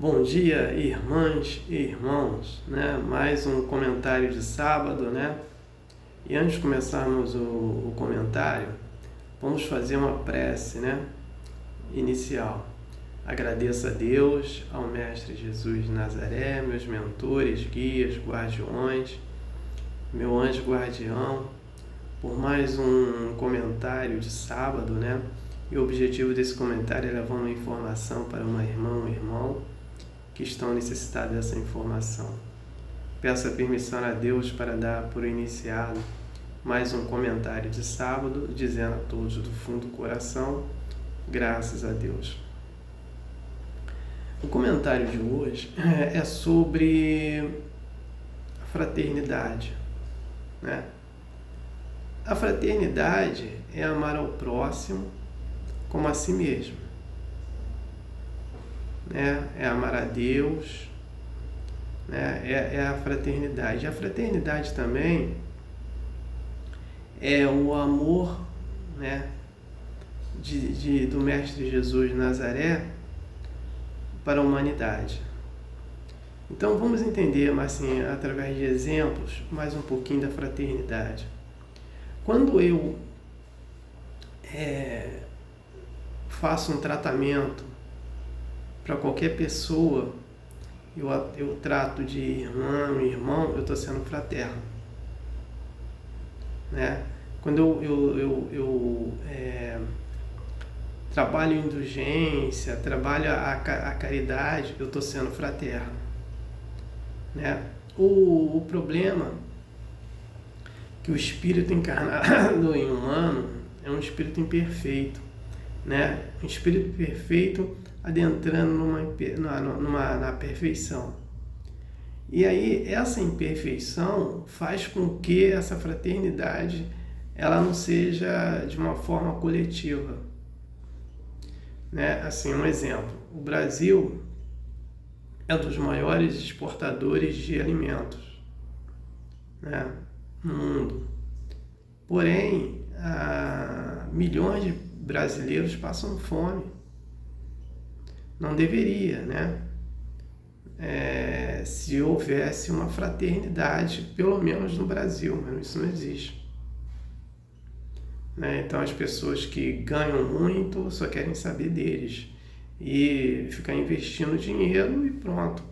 Bom dia, irmãs e irmãos, né? Mais um comentário de sábado, né? E antes de começarmos o comentário, vamos fazer uma prece, né? Inicial. Agradeço a Deus, ao Mestre Jesus de Nazaré, meus mentores, guias, guardiões, meu anjo guardião, por mais um comentário de sábado, né? E o objetivo desse comentário é levar uma informação para uma irmã, um irmão que estão necessitados dessa informação. Peço a permissão a Deus para dar por iniciado mais um comentário de sábado, dizendo a todos do fundo do coração, graças a Deus. O comentário de hoje é sobre a fraternidade, né? A fraternidade é amar ao próximo como a si mesmo, né? É amar a Deus, né? É a fraternidade. A fraternidade também é o amor, né? Do Mestre Jesus de Nazaré para a humanidade. Então vamos entender, mas assim, através de exemplos, mais um pouquinho da fraternidade. Quando eu faço um tratamento para qualquer pessoa, eu trato de irmão, eu estou sendo fraterno, né? Quando eu trabalho em indulgência, trabalho a caridade, eu estou sendo fraterno, né? O problema é que o espírito encarnado em humano é um espírito imperfeito, né? Um espírito perfeito adentrando na perfeição. E aí essa imperfeição faz com que essa fraternidade ela não seja de uma forma coletiva, né? Assim, um exemplo, o Brasil é um dos maiores exportadores de alimentos, né, no mundo. Porém, milhões de brasileiros passam fome. Não deveria, né? Se houvesse uma fraternidade, pelo menos no Brasil, mas isso não existe, né? Então as pessoas que ganham muito só querem saber deles e ficar investindo dinheiro e pronto.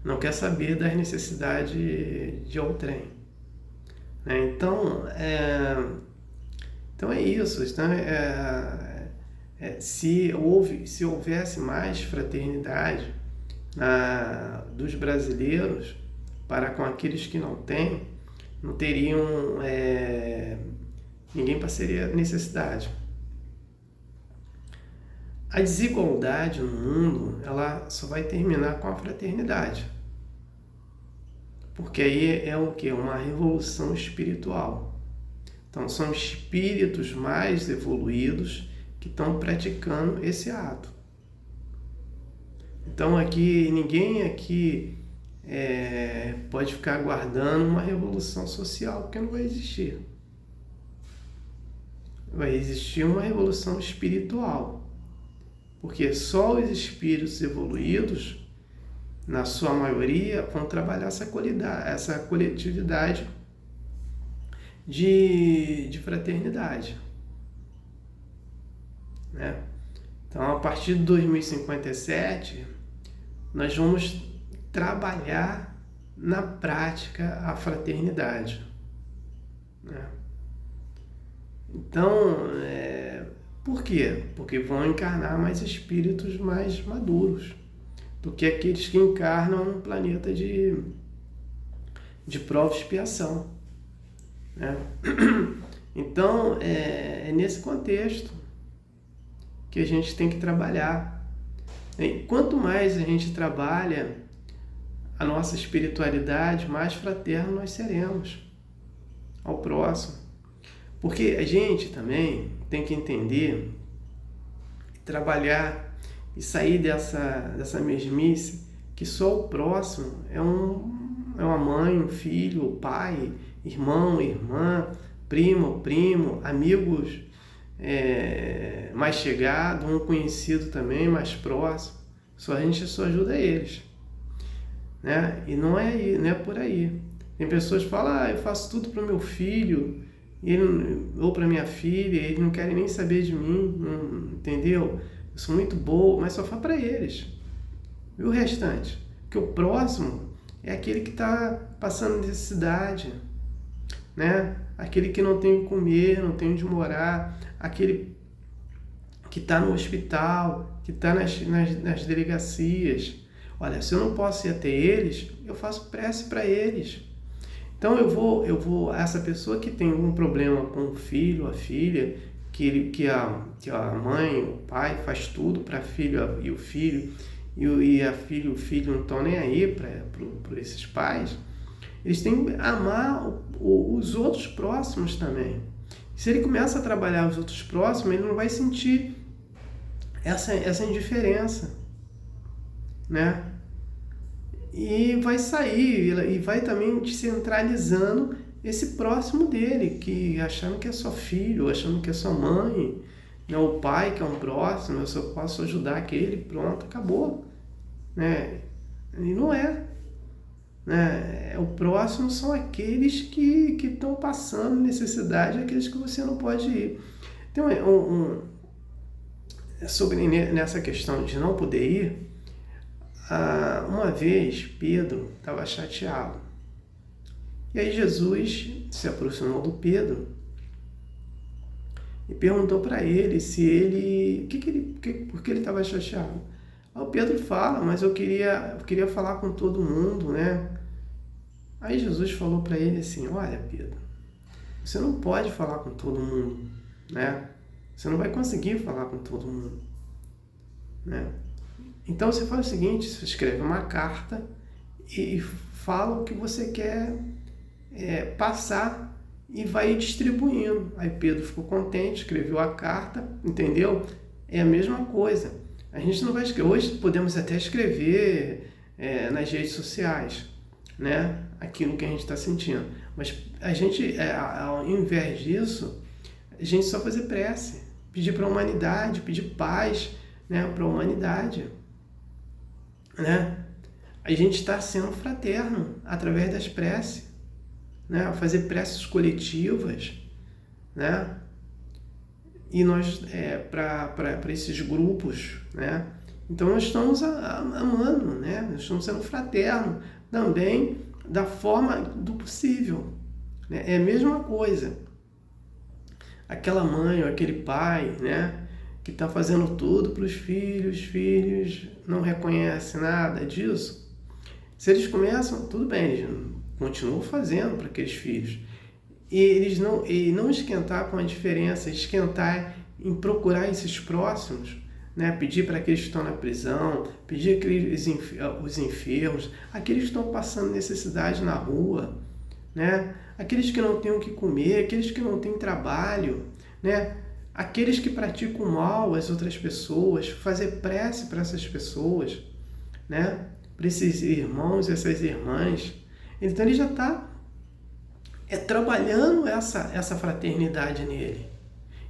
Não quer saber das necessidades de outrem, né? Então é isso. Então, se houvesse mais fraternidade dos brasileiros para com aqueles que não têm, não teriam ninguém passaria necessidade. A desigualdade no mundo, ela só vai terminar com a fraternidade, porque aí é o que? Uma revolução espiritual. Então são espíritos mais evoluídos que estão praticando esse ato. Então ninguém aqui pode ficar aguardando uma revolução social, porque não vai existir. Vai existir uma revolução espiritual, porque só os espíritos evoluídos, na sua maioria, vão trabalhar essa coletividade de fraternidade, né? Então, a partir de 2057, nós vamos trabalhar na prática a fraternidade, né? Então, por quê? Porque vão encarnar mais espíritos mais maduros do que aqueles que encarnam no planeta de prova e expiação, né? Então, é nesse contexto que a gente tem que trabalhar. E quanto mais a gente trabalha a nossa espiritualidade, mais fraterno nós seremos ao próximo. Porque a gente também tem que entender, trabalhar e sair dessa mesmice que só o próximo é uma mãe, um filho, pai, irmão, irmã, primo, amigos mais chegados, um conhecido também mais próximo. a gente só ajuda eles, né? E não é por aí. Tem pessoas que falam, eu faço tudo para o meu filho, ou para minha filha, eles não querem nem saber de mim, entendeu? Eu sou muito boa, mas só faz para eles. E o restante? Porque o próximo é aquele que está passando necessidade, né? Aquele que não tem o que comer, não tem onde morar, aquele que está no hospital, que está nas delegacias. Olha, se eu não posso ir até eles, eu faço prece para eles. Então eu vou essa pessoa que tem algum problema com o filho, a filha, que a mãe, o pai faz tudo para a filha e o filho, e a filha e o filho não estão nem aí para esses pais, eles têm que amar os outros próximos também. Se ele começa a trabalhar os outros próximos, ele não vai sentir essa indiferença, né? E vai sair, e vai também descentralizando esse próximo dele, que achando que é só filho, achando que é só mãe, né? O pai que é um próximo, eu só posso ajudar aquele, pronto, acabou, né? E não é, né? O próximo são aqueles que estão passando necessidade, aqueles que você não pode ir. Então, sobre nessa questão de não poder ir, uma vez Pedro estava chateado. E aí Jesus se aproximou do Pedro e perguntou para ele se ele, por que ele estava chateado. Aí o Pedro fala, mas eu queria falar com todo mundo, né? Aí Jesus falou para ele assim, olha Pedro, você não pode falar com todo mundo, né? Você não vai conseguir falar com todo mundo, né? Então você faz o seguinte, você escreve uma carta e fala o que você quer passar e vai distribuindo. Aí Pedro ficou contente, escreveu a carta, entendeu? É a mesma coisa. A gente não vai escrever, hoje podemos até escrever nas redes sociais, né? Aquilo que a gente está sentindo. Mas a gente, ao invés disso, a gente só fazer prece, pedir para a humanidade, pedir paz, né, para a humanidade. Né? A gente está sendo fraterno através das preces, né? Fazer preces coletivas, né? E nós para esses grupos, né? Então nós estamos amando, né? Nós estamos sendo fraternos também da forma do possível, né? É a mesma coisa. Aquela mãe ou aquele pai, né? Que está fazendo tudo para os filhos não reconhecem nada disso. Se eles começam, tudo bem, eles continuam fazendo para aqueles filhos. E não esquentar com a diferença, esquentar em procurar esses próximos, né? Pedir para aqueles que estão na prisão, pedir os enfermos, aqueles que estão passando necessidade na rua, né? Aqueles que não têm o que comer, aqueles que não têm trabalho, né? Aqueles que praticam mal às outras pessoas, fazer prece para essas pessoas, né? Para esses irmãos e essas irmãs. Então ele já está trabalhando essa fraternidade nele.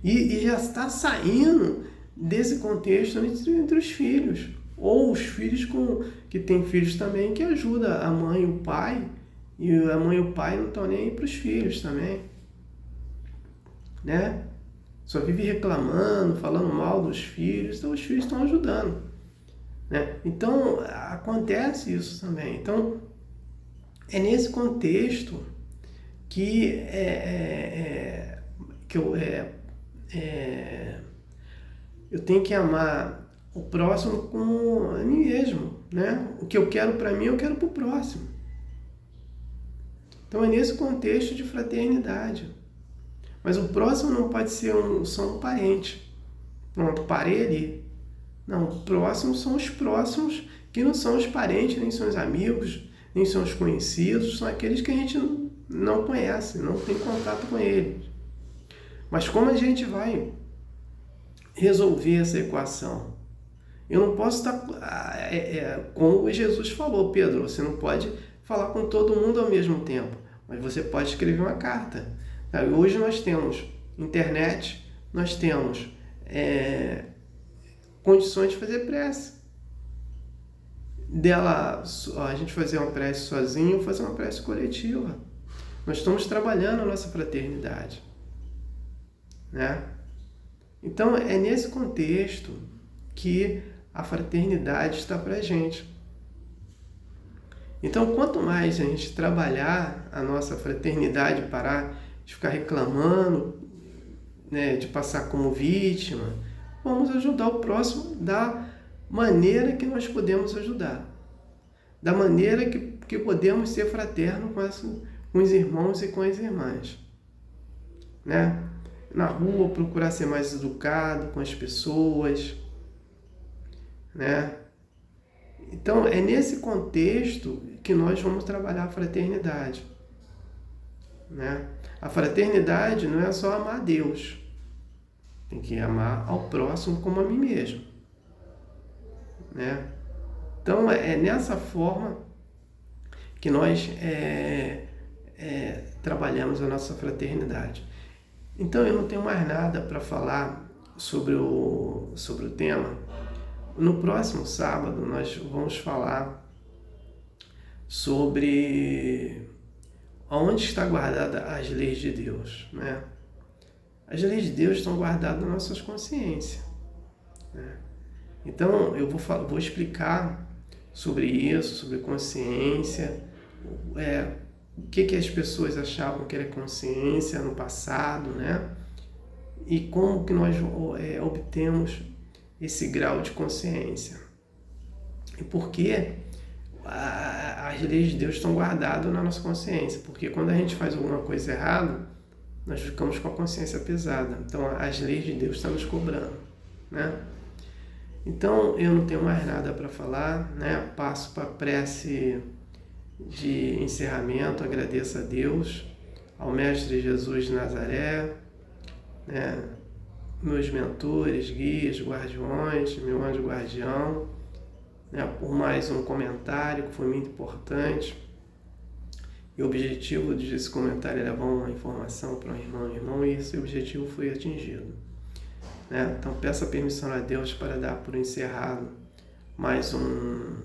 E já está saindo desse contexto entre os filhos. Ou os filhos que têm filhos também, que ajuda a mãe e o pai. E a mãe e o pai não estão nem aí para os filhos também, né? Só vive reclamando, falando mal dos filhos, então os filhos estão ajudando, né? Então, acontece isso também. Então, é nesse contexto que eu tenho que amar o próximo como a mim mesmo, né? O que eu quero para mim, eu quero para o próximo. Então, é nesse contexto de fraternidade. Mas o próximo não pode ser só um parente. Pronto, parei ali. Não, o próximo são os próximos, que não são os parentes, nem são os amigos, nem são os conhecidos, são aqueles que a gente não conhece, não tem contato com eles. Mas como a gente vai resolver essa equação? Eu não posso estar... como Jesus falou, Pedro, você não pode falar com todo mundo ao mesmo tempo, mas você pode escrever uma carta. Hoje nós temos internet, nós temos condições de fazer prece, a gente fazer uma prece sozinho ou fazer uma prece coletiva. Nós estamos trabalhando a nossa fraternidade, né? Então, é nesse contexto que a fraternidade está para a gente. Então, quanto mais a gente trabalhar a nossa fraternidade, parar de ficar reclamando, né, de passar como vítima, vamos ajudar o próximo da maneira que nós podemos ajudar, da maneira que podemos ser fraternos com os irmãos e com as irmãs, né? Na rua, procurar ser mais educado com as pessoas, né? Então, é nesse contexto que nós vamos trabalhar a fraternidade, né? A fraternidade não é só amar a Deus, tem que amar ao próximo como a mim mesmo, né? Então, é nessa forma que nós trabalhamos a nossa fraternidade. Então, eu não tenho mais nada para falar sobre o tema. No próximo sábado, nós vamos falar sobre onde está guardada as leis de Deus, né? As leis de Deus estão guardadas nas nossas consciências, né? Então, eu vou explicar sobre isso, sobre consciência, o que as pessoas achavam que era consciência no passado, né? E como que nós obtemos esse grau de consciência. E por que as leis de Deus estão guardadas na nossa consciência? Porque quando a gente faz alguma coisa errada, nós ficamos com a consciência pesada. Então, as leis de Deus estão nos cobrando, né? Então, eu não tenho mais nada para falar, né? Passo para a prece de encerramento. Agradeço a Deus, ao Mestre Jesus de Nazaré, né? Meus mentores, guias, guardiões, meu anjo guardião, né? Por mais um comentário que foi muito importante. E o objetivo desse comentário era levar uma informação para um irmão, e esse objetivo foi atingido, né? Então, peço a permissão a Deus para dar por encerrado mais um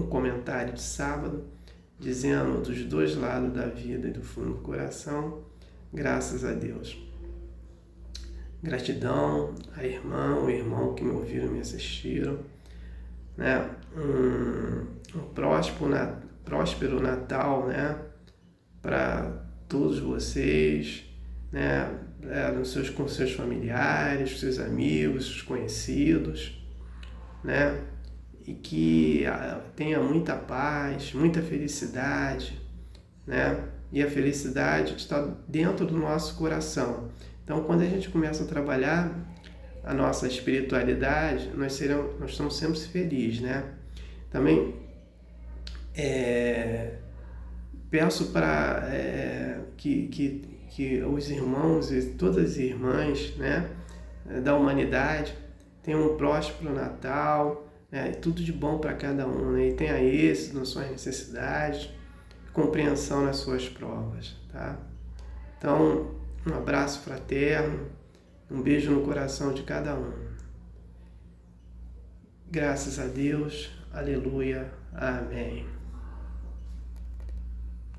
comentário de sábado, dizendo dos dois lados da vida e do fundo do coração, graças a Deus. Gratidão a irmã, o irmão que me ouviram e me assistiram, né? Um próspero Natal, né? Para todos vocês, né? Com seus familiares, seus amigos, seus conhecidos, né? E que tenha muita paz, muita felicidade, né? E a felicidade está dentro do nosso coração. Então, quando a gente começa a trabalhar a nossa espiritualidade, nós estamos sempre felizes, né? Também peço para que os irmãos e todas as irmãs, né, da humanidade tenham um próspero Natal, né, tudo de bom para cada um, né, e tenha êxito nas suas necessidades, compreensão nas suas provas, tá? Então, um abraço fraterno, um beijo no coração de cada um. Graças a Deus, aleluia, amém.